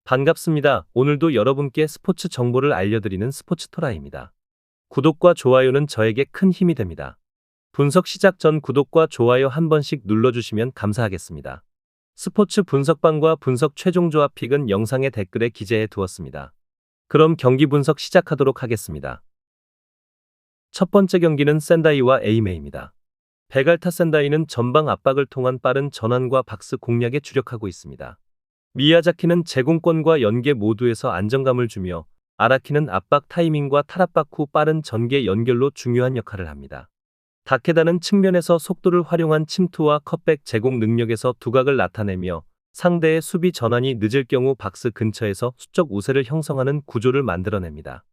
반갑습니다. 오늘도 여러분께 스포츠 정보를 알려드리는 스포츠토라입니다. 구독과 좋아요는 저에게 큰 힘이 됩니다. 분석 시작 전 구독과 좋아요 한 번씩 눌러주시면 감사하겠습니다. 스포츠 분석방과 분석 최종 조합 픽은 영상의 댓글에 기재해 두었습니다. 그럼 경기 분석 시작하도록 하겠습니다. 첫 번째 경기는 센다이와 에이메이입니다. 베갈타 센다이는 전방 압박을 통한 빠른 전환과 박스 공략에 주력하고 있습니다. 미야자키는 제공권과 연계 모두에서 안정감을 주며 아라키는 압박 타이밍과 탈압박 후 빠른 전개 연결로 중요한 역할을 합니다. 다케다는 측면에서 속도를 활용한 침투와 컷백 제공 능력에서 두각을 나타내며 상대의 수비 전환이 늦을 경우 박스 근처에서 수적 우세를 형성하는 구조를 만들어냅니다.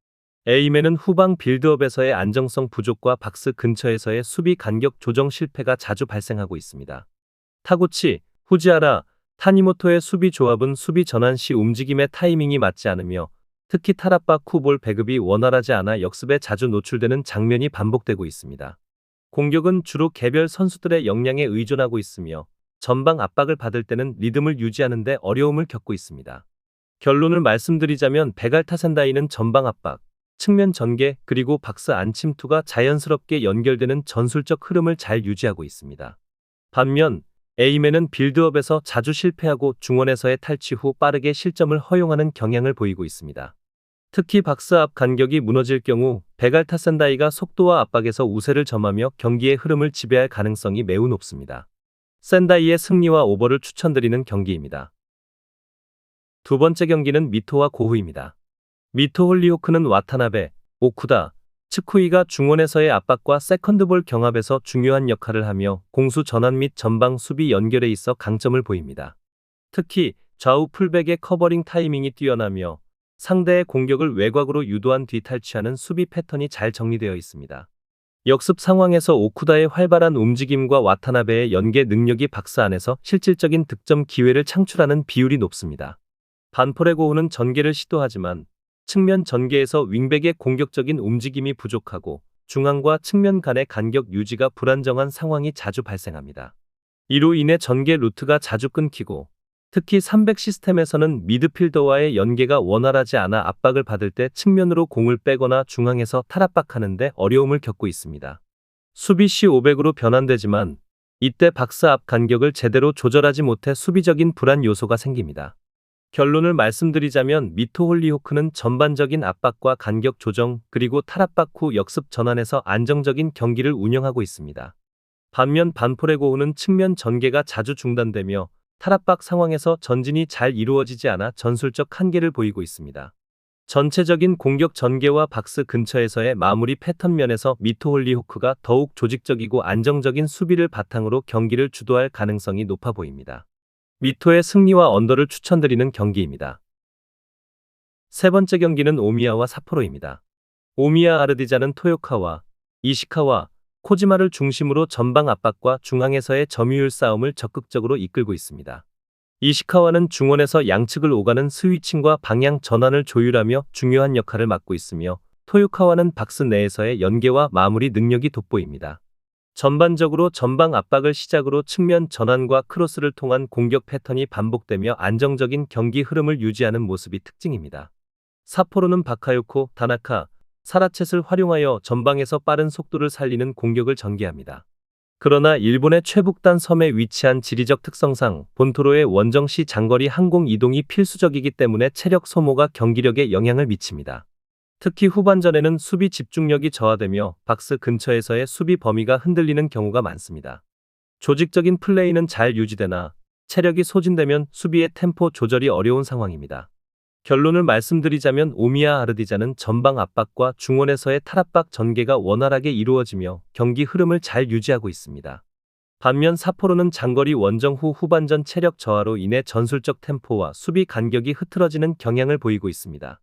에이맨은 후방 빌드업에서의 안정성 부족과 박스 근처에서의 수비 간격 조정 실패가 자주 발생하고 있습니다. 타구치, 후지하라, 타니모토의 수비 조합은 수비 전환 시 움직임의 타이밍이 맞지 않으며 특히 탈압박 후 볼 배급이 원활하지 않아 역습에 자주 노출되는 장면이 반복되고 있습니다. 공격은 주로 개별 선수들의 역량에 의존하고 있으며 전방 압박을 받을 때는 리듬을 유지하는 데 어려움을 겪고 있습니다. 결론을 말씀드리자면 베갈타 센다이는 전방 압박, 측면 전개 그리고 박스 안 침투가 자연스럽게 연결되는 전술적 흐름을 잘 유지하고 있습니다. 반면 에이맨은 빌드업에서 자주 실패하고 중원에서의 탈취 후 빠르게 실점을 허용하는 경향을 보이고 있습니다. 특히 박스 앞 간격이 무너질 경우 베갈타 센다이가 속도와 압박에서 우세를 점하며 경기의 흐름을 지배할 가능성이 매우 높습니다. 센다이의 승리와 오버를 추천드리는 경기입니다. 두 번째 경기는 미토와 고흐입니다. 미토 홀리호크는 와타나베, 오쿠다, 츠쿠이가 중원에서의 압박과 세컨드볼 경합에서 중요한 역할을 하며 공수 전환 및 전방 수비 연결에 있어 강점을 보입니다. 특히 좌우 풀백의 커버링 타이밍이 뛰어나며 상대의 공격을 외곽으로 유도한 뒤 탈취하는 수비 패턴이 잘 정리되어 있습니다. 역습 상황에서 오쿠다의 활발한 움직임과 와타나베의 연계 능력이 박스 안에서 실질적인 득점 기회를 창출하는 비율이 높습니다. 반폴의 고흐는 전개를 시도하지만 측면 전개에서 윙백의 공격적인 움직임이 부족하고 중앙과 측면 간의 간격 유지가 불안정한 상황이 자주 발생합니다. 이로 인해 전개 루트가 자주 끊기고 특히 300 시스템에서는 미드필더와의 연계가 원활하지 않아 압박을 받을 때 측면으로 공을 빼거나 중앙에서 탈압박하는 데 어려움을 겪고 있습니다. 수비 시 500으로 변환되지만 이때 박스 앞 간격을 제대로 조절하지 못해 수비적인 불안 요소가 생깁니다. 결론을 말씀드리자면 미토 홀리호크는 전반적인 압박과 간격 조정 그리고 탈압박 후 역습 전환에서 안정적인 경기를 운영하고 있습니다. 반면 반폴의 고흐는 측면 전개가 자주 중단되며 탈압박 상황에서 전진이 잘 이루어지지 않아 전술적 한계를 보이고 있습니다. 전체적인 공격 전개와 박스 근처에서의 마무리 패턴 면에서 미토 홀리호크가 더욱 조직적이고 안정적인 수비를 바탕으로 경기를 주도할 가능성이 높아 보입니다. 미토의 승리와 언더를 추천드리는 경기입니다. 세 번째 경기는 오미야와 삿포로입니다. 오미야 아르디자는 토요카와 이시카와 코지마를 중심으로 전방 압박과 중앙에서의 점유율 싸움을 적극적으로 이끌고 있습니다. 이시카와는 중원에서 양측을 오가는 스위칭과 방향 전환을 조율하며 중요한 역할을 맡고 있으며 토요카와는 박스 내에서의 연계와 마무리 능력이 돋보입니다. 전반적으로 전방 압박을 시작으로 측면 전환과 크로스를 통한 공격 패턴이 반복되며 안정적인 경기 흐름을 유지하는 모습이 특징입니다. 삿포로는 바카요코, 다나카, 사라쳇을 활용하여 전방에서 빠른 속도를 살리는 공격을 전개합니다. 그러나 일본의 최북단 섬에 위치한 지리적 특성상 본토로의 원정시 장거리 항공 이동이 필수적이기 때문에 체력 소모가 경기력에 영향을 미칩니다. 특히 후반전에는 수비 집중력이 저하되며 박스 근처에서의 수비 범위가 흔들리는 경우가 많습니다. 조직적인 플레이는 잘 유지되나 체력이 소진되면 수비의 템포 조절이 어려운 상황입니다. 결론을 말씀드리자면 오미야 아르디자는 전방 압박과 중원에서의 탈압박 전개가 원활하게 이루어지며 경기 흐름을 잘 유지하고 있습니다. 반면 삿포로는 장거리 원정 후 후반전 체력 저하로 인해 전술적 템포와 수비 간격이 흐트러지는 경향을 보이고 있습니다.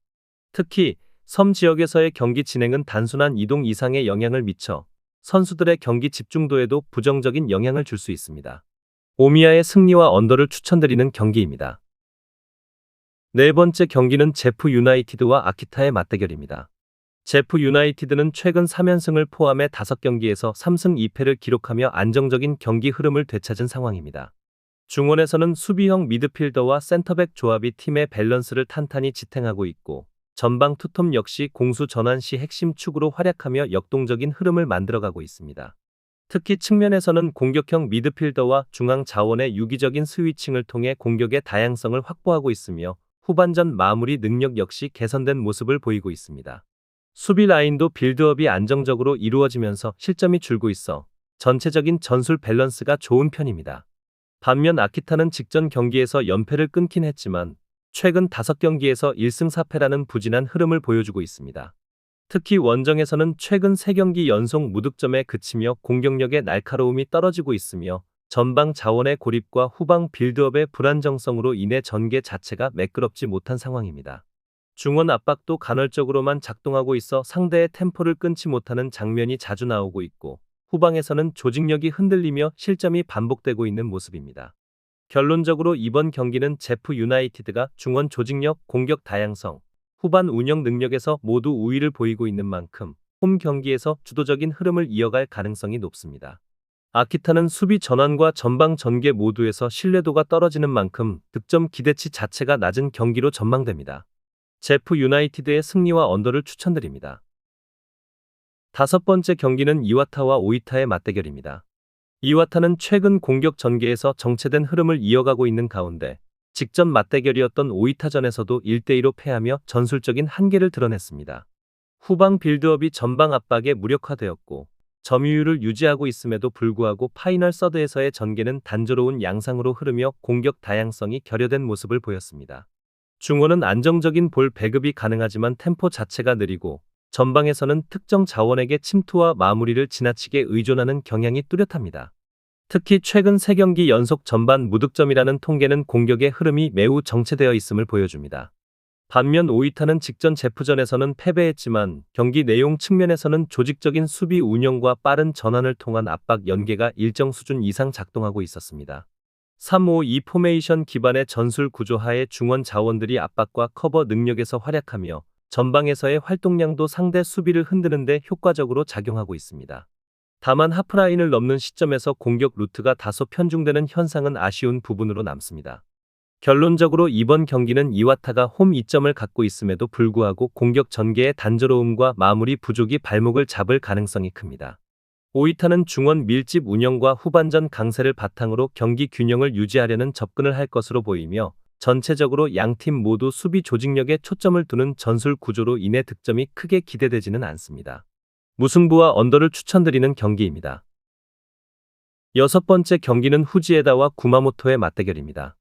특히 섬 지역에서의 경기 진행은 단순한 이동 이상의 영향을 미쳐 선수들의 경기 집중도에도 부정적인 영향을 줄 수 있습니다. 오미야의 승리와 언더를 추천드리는 경기입니다. 네 번째 경기는 제프 유나이티드와 아키타의 맞대결입니다. 제프 유나이티드는 최근 3연승을 포함해 5경기에서 3승 2패를 기록하며 안정적인 경기 흐름을 되찾은 상황입니다. 중원에서는 수비형 미드필더와 센터백 조합이 팀의 밸런스를 탄탄히 지탱하고 있고, 전방 투톱 역시 공수 전환 시 핵심 축으로 활약하며 역동적인 흐름을 만들어가고 있습니다. 특히 측면에서는 공격형 미드필더와 중앙 자원의 유기적인 스위칭을 통해 공격의 다양성을 확보하고 있으며, 후반전 마무리 능력 역시 개선된 모습을 보이고 있습니다. 수비 라인도 빌드업이 안정적으로 이루어지면서 실점이 줄고 있어 전체적인 전술 밸런스가 좋은 편입니다. 반면 아키타는 직전 경기에서 연패를 끊긴 했지만 최근 5경기에서 1승 4패라는 부진한 흐름을 보여주고 있습니다. 특히 원정에서는 최근 3경기 연속 무득점에 그치며 공격력의 날카로움이 떨어지고 있으며, 전방 자원의 고립과 후방 빌드업의 불안정성으로 인해 전개 자체가 매끄럽지 못한 상황입니다. 중원 압박도 간헐적으로만 작동하고 있어 상대의 템포를 끊지 못하는 장면이 자주 나오고 있고, 후방에서는 조직력이 흔들리며 실점이 반복되고 있는 모습입니다. 결론적으로 이번 경기는 제프 유나이티드가 중원 조직력, 공격 다양성, 후반 운영 능력에서 모두 우위를 보이고 있는 만큼 홈 경기에서 주도적인 흐름을 이어갈 가능성이 높습니다. 아키타는 수비 전환과 전방 전개 모두에서 신뢰도가 떨어지는 만큼 득점 기대치 자체가 낮은 경기로 전망됩니다. 제프 유나이티드의 승리와 언더를 추천드립니다. 5번째 경기는 이와타와 오이타의 맞대결입니다. 이와타는 최근 공격 전개에서 정체된 흐름을 이어가고 있는 가운데 직전 맞대결이었던 오이타전에서도 1대2로 패하며 전술적인 한계를 드러냈습니다. 후방 빌드업이 전방 압박에 무력화되었고, 점유율을 유지하고 있음에도 불구하고 파이널 서드에서의 전개는 단조로운 양상으로 흐르며 공격 다양성이 결여된 모습을 보였습니다. 중원은 안정적인 볼 배급이 가능하지만 템포 자체가 느리고, 전방에서는 특정 자원에게 침투와 마무리를 지나치게 의존하는 경향이 뚜렷합니다. 특히 최근 3경기 연속 전반 무득점이라는 통계는 공격의 흐름이 매우 정체되어 있음을 보여줍니다. 반면 오이타는 직전 제프전에서는 패배했지만 경기 내용 측면에서는 조직적인 수비 운영과 빠른 전환을 통한 압박 연계가 일정 수준 이상 작동하고 있었습니다. 3-5-2 포메이션 기반의 전술 구조하에 중원 자원들이 압박과 커버 능력에서 활약하며 전방에서의 활동량도 상대 수비를 흔드는 데 효과적으로 작용하고 있습니다. 다만 하프라인을 넘는 시점에서 공격 루트가 다소 편중되는 현상은 아쉬운 부분으로 남습니다. 결론적으로 이번 경기는 이와타가 홈 2점을 갖고 있음에도 불구하고 공격 전개의 단조로움과 마무리 부족이 발목을 잡을 가능성이 큽니다. 오이타는 중원 밀집 운영과 후반전 강세를 바탕으로 경기 균형을 유지하려는 접근을 할 것으로 보이며, 전체적으로 양팀 모두 수비 조직력에 초점을 두는 전술 구조로 인해 득점이 크게 기대되지는 않습니다. 무승부와 언더를 추천드리는 경기입니다. 6번째 경기는 후지에다와 구마모토의 맞대결입니다.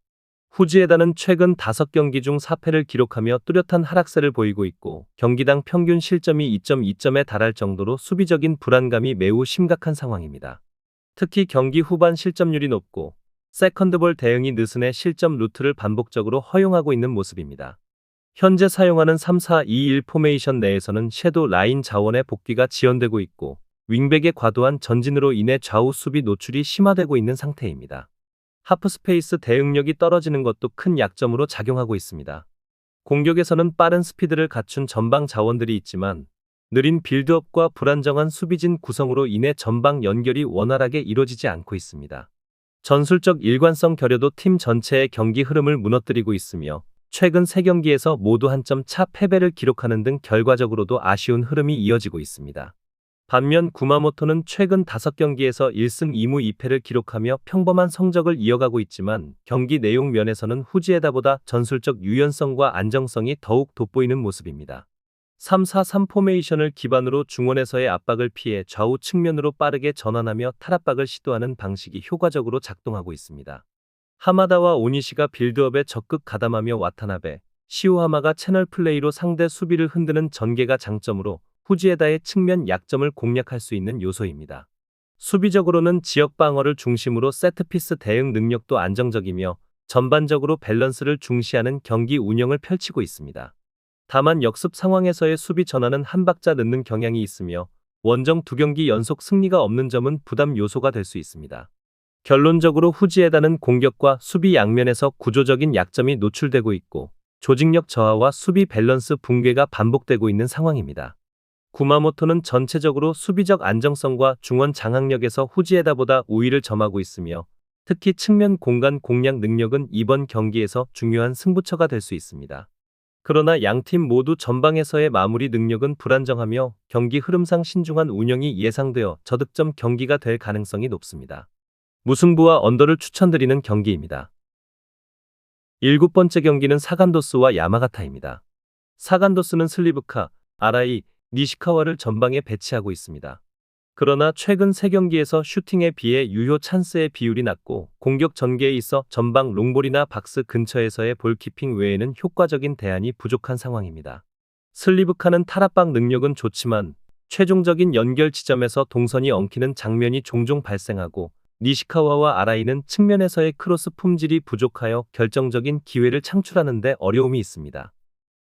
후지에다는 최근 5경기 중 4패를 기록하며 뚜렷한 하락세를 보이고 있고, 경기당 평균 실점이 2.2점에 달할 정도로 수비적인 불안감이 매우 심각한 상황입니다. 특히 경기 후반 실점률이 높고 세컨드볼 대응이 느슨해 실점 루트를 반복적으로 허용하고 있는 모습입니다. 현재 사용하는 3-4-2-1 포메이션 내에서는 섀도우 라인 자원의 복귀가 지연되고 있고, 윙백의 과도한 전진으로 인해 좌우 수비 노출이 심화되고 있는 상태입니다. 하프스페이스 대응력이 떨어지는 것도 큰 약점으로 작용하고 있습니다. 공격에서는 빠른 스피드를 갖춘 전방 자원들이 있지만 느린 빌드업과 불안정한 수비진 구성으로 인해 전방 연결이 원활하게 이루어지지 않고 있습니다. 전술적 일관성 결여도 팀 전체의 경기 흐름을 무너뜨리고 있으며, 최근 3경기에서 모두 한 점 차 패배를 기록하는 등 결과적으로도 아쉬운 흐름이 이어지고 있습니다. 반면 구마모토는 최근 5경기에서 1승 2무 2패를 기록하며 평범한 성적을 이어가고 있지만 경기 내용 면에서는 후지에다보다 전술적 유연성과 안정성이 더욱 돋보이는 모습입니다. 3-4-3 포메이션을 기반으로 중원에서의 압박을 피해 좌우 측면으로 빠르게 전환하며 탈압박을 시도하는 방식이 효과적으로 작동하고 있습니다. 하마다와 오니시가 빌드업에 적극 가담하며 와타나베, 시오하마가 채널 플레이로 상대 수비를 흔드는 전개가 장점으로 후지에다의 측면 약점을 공략할 수 있는 요소입니다. 수비적으로는 지역 방어를 중심으로 세트피스 대응 능력도 안정적이며 전반적으로 밸런스를 중시하는 경기 운영을 펼치고 있습니다. 다만 역습 상황에서의 수비 전환은 한 박자 늦는 경향이 있으며 원정 2경기 연속 승리가 없는 점은 부담 요소가 될 수 있습니다. 결론적으로 후지에다는 공격과 수비 양면에서 구조적인 약점이 노출되고 있고, 조직력 저하와 수비 밸런스 붕괴가 반복되고 있는 상황입니다. 구마모토는 전체적으로 수비적 안정성과 중원 장악력에서 후지에다보다 우위를 점하고 있으며, 특히 측면 공간 공략 능력은 이번 경기에서 중요한 승부처가 될 수 있습니다. 그러나 양팀 모두 전방에서의 마무리 능력은 불안정하며 경기 흐름상 신중한 운영이 예상되어 저득점 경기가 될 가능성이 높습니다. 무승부와 언더를 추천드리는 경기입니다. 7번째 경기는 사간도스와 야마가타입니다. 사간도스는 슬리브카, 아라이, 니시카와를 전방에 배치하고 있습니다. 그러나 최근 3경기에서 슈팅에 비해 유효 찬스의 비율이 낮고 공격 전개에 있어 전방 롱볼이나 박스 근처에서의 볼키핑 외에는 효과적인 대안이 부족한 상황입니다. 슬리브카는 탈압박 능력은 좋지만 최종적인 연결 지점에서 동선이 엉키는 장면이 종종 발생하고 니시카와와 아라이는 측면에서의 크로스 품질이 부족하여 결정적인 기회를 창출하는 데 어려움이 있습니다.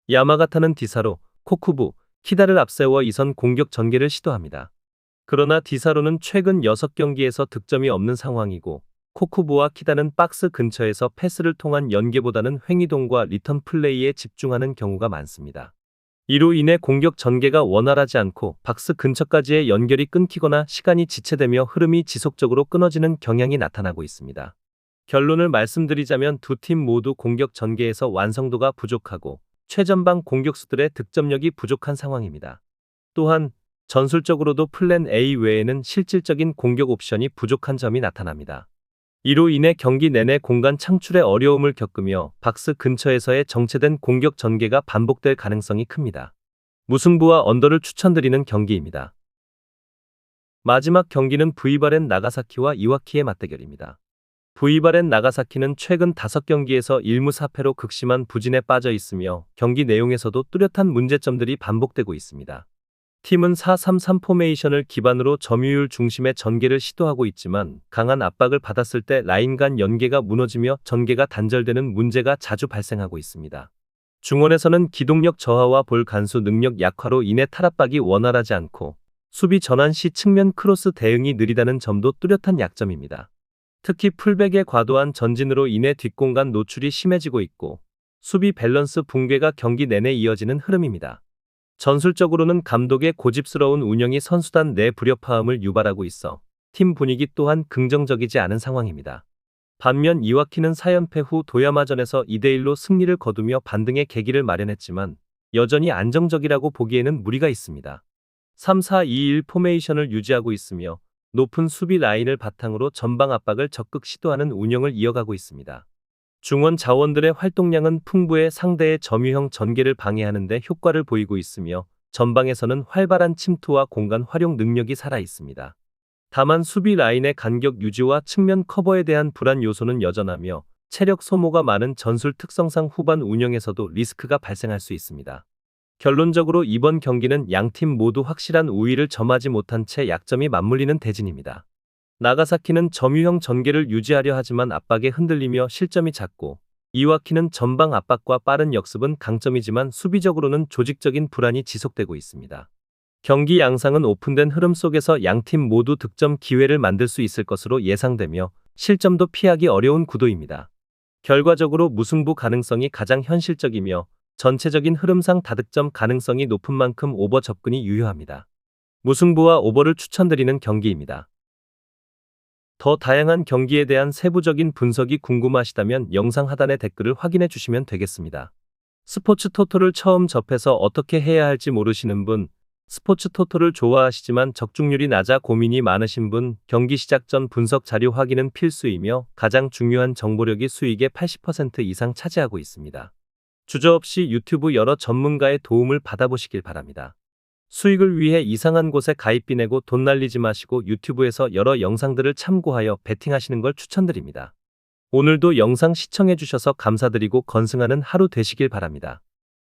야마가타는 디사로, 코쿠부, 키다를 앞세워 이선 공격 전개를 시도합니다. 그러나 디사로는 최근 6경기에서 득점이 없는 상황이고 코쿠부와 키다는 박스 근처에서 패스를 통한 연계보다는 횡이동과 리턴 플레이에 집중하는 경우가 많습니다. 이로 인해 공격 전개가 원활하지 않고 박스 근처까지의 연결이 끊기거나 시간이 지체되며 흐름이 지속적으로 끊어지는 경향이 나타나고 있습니다. 결론을 말씀드리자면 두 팀 모두 공격 전개에서 완성도가 부족하고 최전방 공격수들의 득점력이 부족한 상황입니다. 또한 전술적으로도 플랜 A 외에는 실질적인 공격 옵션이 부족한 점이 나타납니다. 이로 인해 경기 내내 공간 창출에 어려움을 겪으며 박스 근처에서의 정체된 공격 전개가 반복될 가능성이 큽니다. 무승부와 언더를 추천드리는 경기입니다. 마지막 경기는 브이바렌 나가사키와 이와키의 맞대결입니다. 브이바렌 나가사키는 최근 5경기에서 1무 4패로 극심한 부진에 빠져 있으며 경기 내용에서도 뚜렷한 문제점들이 반복되고 있습니다. 팀은 4-3-3 포메이션을 기반으로 점유율 중심의 전개를 시도하고 있지만 강한 압박을 받았을 때 라인 간 연계가 무너지며 전개가 단절되는 문제가 자주 발생하고 있습니다. 중원에서는 기동력 저하와 볼 간수 능력 약화로 인해 탈압박이 원활하지 않고 수비 전환 시 측면 크로스 대응이 느리다는 점도 뚜렷한 약점입니다. 특히 풀백의 과도한 전진으로 인해 뒷공간 노출이 심해지고 있고 수비 밸런스 붕괴가 경기 내내 이어지는 흐름입니다. 전술적으로는 감독의 고집스러운 운영이 선수단 내 불협화음을 유발하고 있어 팀 분위기 또한 긍정적이지 않은 상황입니다. 반면 이와키는 4연패 후 도야마전에서 2대1로 승리를 거두며 반등의 계기를 마련했지만 여전히 안정적이라고 보기에는 무리가 있습니다. 3-4-2-1 포메이션을 유지하고 있으며 높은 수비 라인을 바탕으로 전방 압박을 적극 시도하는 운영을 이어가고 있습니다. 중원 자원들의 활동량은 풍부해 상대의 점유형 전개를 방해하는 데 효과를 보이고 있으며 전방에서는 활발한 침투와 공간 활용 능력이 살아 있습니다. 다만 수비 라인의 간격 유지와 측면 커버에 대한 불안 요소는 여전하며 체력 소모가 많은 전술 특성상 후반 운영에서도 리스크가 발생할 수 있습니다. 결론적으로 이번 경기는 양팀 모두 확실한 우위를 점하지 못한 채 약점이 맞물리는 대진입니다. 나가사키는 점유형 전개를 유지하려 하지만 압박에 흔들리며 실점이 잦고 이와키는 전방 압박과 빠른 역습은 강점이지만 수비적으로는 조직적인 불안이 지속되고 있습니다. 경기 양상은 오픈된 흐름 속에서 양팀 모두 득점 기회를 만들 수 있을 것으로 예상되며 실점도 피하기 어려운 구도입니다. 결과적으로 무승부 가능성이 가장 현실적이며 전체적인 흐름상 다득점 가능성이 높은 만큼 오버 접근이 유효합니다. 무승부와 오버를 추천드리는 경기입니다. 더 다양한 경기에 대한 세부적인 분석이 궁금하시다면 영상 하단의 댓글을 확인해 주시면 되겠습니다. 스포츠 토토를 처음 접해서 어떻게 해야 할지 모르시는 분, 스포츠 토토를 좋아하시지만 적중률이 낮아 고민이 많으신 분, 경기 시작 전 분석 자료 확인은 필수이며 가장 중요한 정보력이 수익의 80% 이상 차지하고 있습니다. 주저없이 유튜브 여러 전문가의 도움을 받아보시길 바랍니다. 수익을 위해 이상한 곳에 가입비 내고 돈 날리지 마시고 유튜브에서 여러 영상들을 참고하여 베팅하시는 걸 추천드립니다. 오늘도 영상 시청해주셔서 감사드리고 건승하는 하루 되시길 바랍니다.